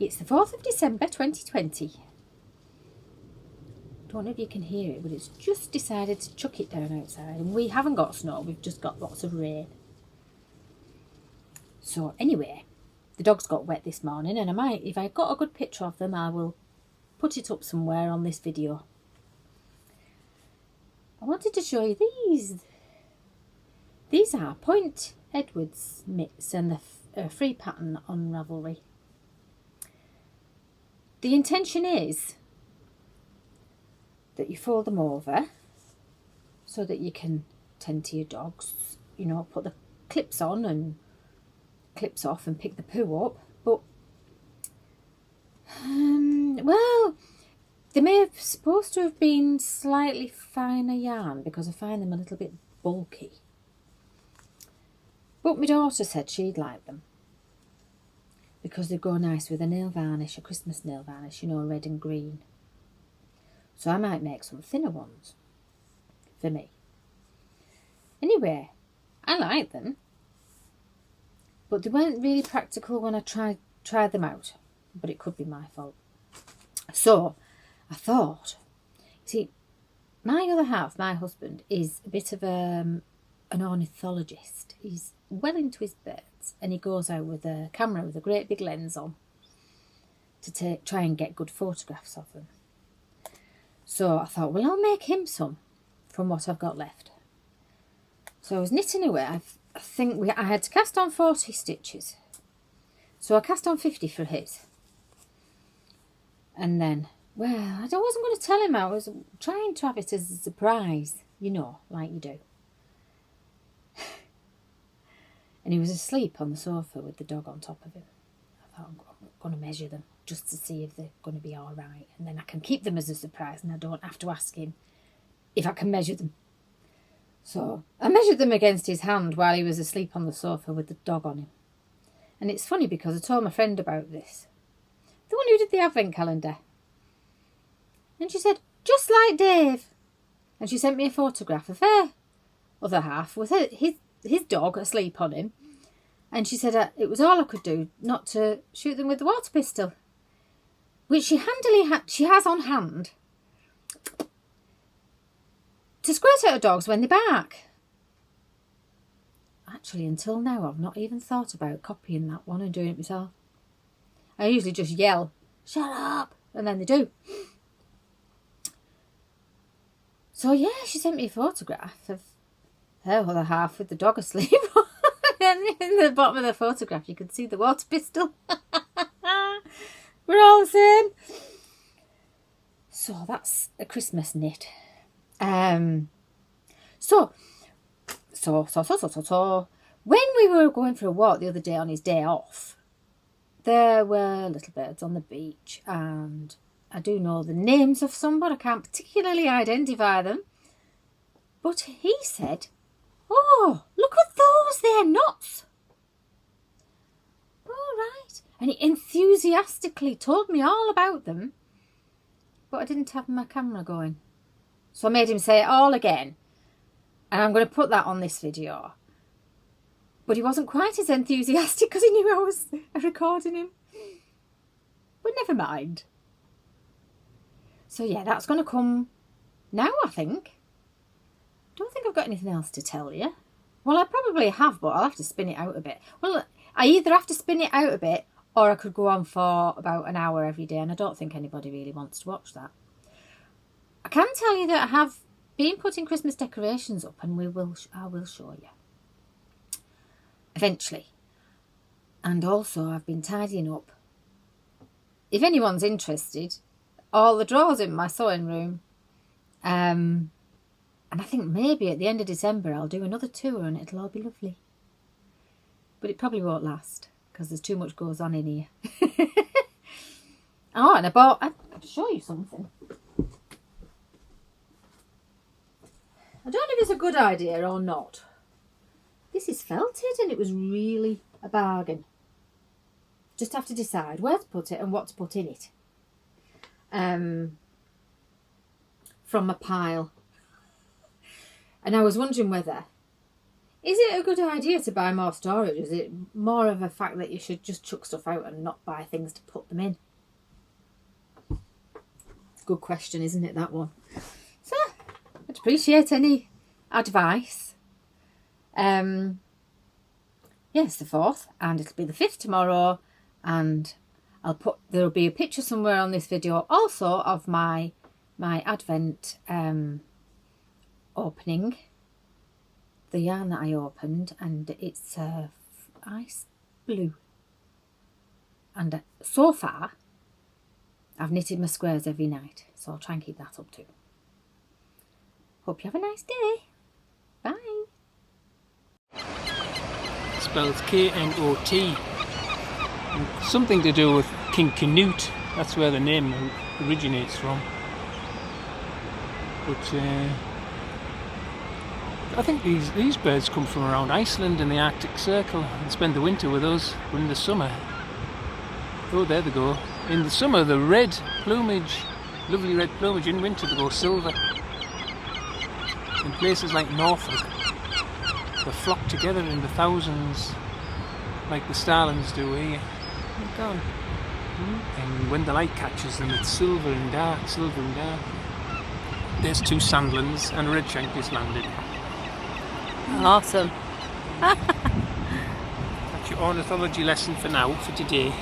It's the 4th of December 2020. Don't know if you can hear it, but it's just decided to chuck it down outside. And we haven't got snow, we've just got lots of rain. So anyway, the dogs got wet this morning, and I might, if I got a good picture of them, I will put it up somewhere on this video. I wanted to show you these. These are Point Edwards mitts and the free pattern on Ravelry. The intention is that you fold them over so that you can tend to your dogs, you know, put the clips on and clips off and pick the poo up. But well, they may have supposed to have been slightly finer yarn because I find them a little bit bulky. But my daughter said she'd like them because they go nice with a nail varnish, a Christmas nail varnish, you know, red and green. So I might make some thinner ones for me. Anyway, I like them, but they weren't really practical when I tried them out. But it could be my fault. So I thought, see, my other half, my husband, is a bit of an ornithologist. He's well into his birds, and he goes out with a camera with a great big lens on to try and get good photographs of them. So I thought, well, I'll make him some from what I've got left. So I was knitting away. I think I had to cast on 40 stitches. So I cast on 50 for his. And then, well, I wasn't going to tell him. I was trying to have it as a surprise, you know, like you do. And he was asleep on the sofa with the dog on top of him. I thought, I'm going to measure them just to see if they're going to be all right. And then I can keep them as a surprise and I don't have to ask him if I can measure them. So I measured them against his hand while he was asleep on the sofa with the dog on him. And it's funny because I told my friend about this. The one who did the advent calendar. And she said, just like Dave. And she sent me a photograph of her other half with his dog asleep on him. And she said it was all I could do not to shoot them with the water pistol, which she has on hand to squirt at her dogs when they bark. Actually, until now, I've not even thought about copying that one and doing it myself. I usually just yell, shut up, and then they do. So yeah, she sent me a photograph of her other half with the dog asleep. And in the bottom of the photograph, you could see the water pistol. We're all the same. So that's a Christmas knit. So, when we were going for a walk the other day on his day off, there were little birds on the beach, and I do know the names of some, but I can't particularly identify them. But he said, oh, look at those, they're nuts. All right. And he enthusiastically told me all about them, but I didn't have my camera going. So I made him say it all again. And I'm going to put that on this video. But he wasn't quite as enthusiastic because he knew I was recording him. But never mind. So yeah, that's going to come now, I think. Don't think I've got anything else to tell you. Well, I probably have, but I'll have to spin it out a bit. Well, I either have to spin it out a bit or I could go on for about an hour every day, and I don't think anybody really wants to watch that. I can tell you that I have been putting Christmas decorations up, and I will show you eventually. And also I've been tidying up, if anyone's interested, all the drawers in my sewing room. And I think maybe at the end of December I'll do another tour and it'll all be lovely. But it probably won't last because there's too much goes on in here. Oh, and I'll show you something. I don't know if it's a good idea or not. This is felted and it was really a bargain. Just have to decide where to put it and what to put in it. From a pile. And I was wondering whether Is it a good idea to buy more storage? Is it more of a fact that you should just chuck stuff out and not buy things to put them in? Good question, isn't it, that one? So, I'd appreciate any advice. Yes, the 4th, and it'll be the 5th tomorrow, and there'll be a picture somewhere on this video also of my Advent opening, the yarn that I opened, and it's ice blue. And so far, I've knitted my squares every night, so I'll try and keep that up too. Hope you have a nice day. Bye. Spelled K-N-O-T. And something to do with King Canute. That's where the name originates from. But I think these birds come from around Iceland in the Arctic Circle and spend the winter with us. But in the summer, oh, there they go. In the summer, the red plumage, lovely red plumage. In winter, they go silver. In places like Norfolk, they flock together in the thousands, like the starlings do here. They're gone. And when the light catches them, it's silver and dark, silver and dark. There's 2 sandlands and a redshank just landed. Awesome. That's your ornithology lesson for now, for today.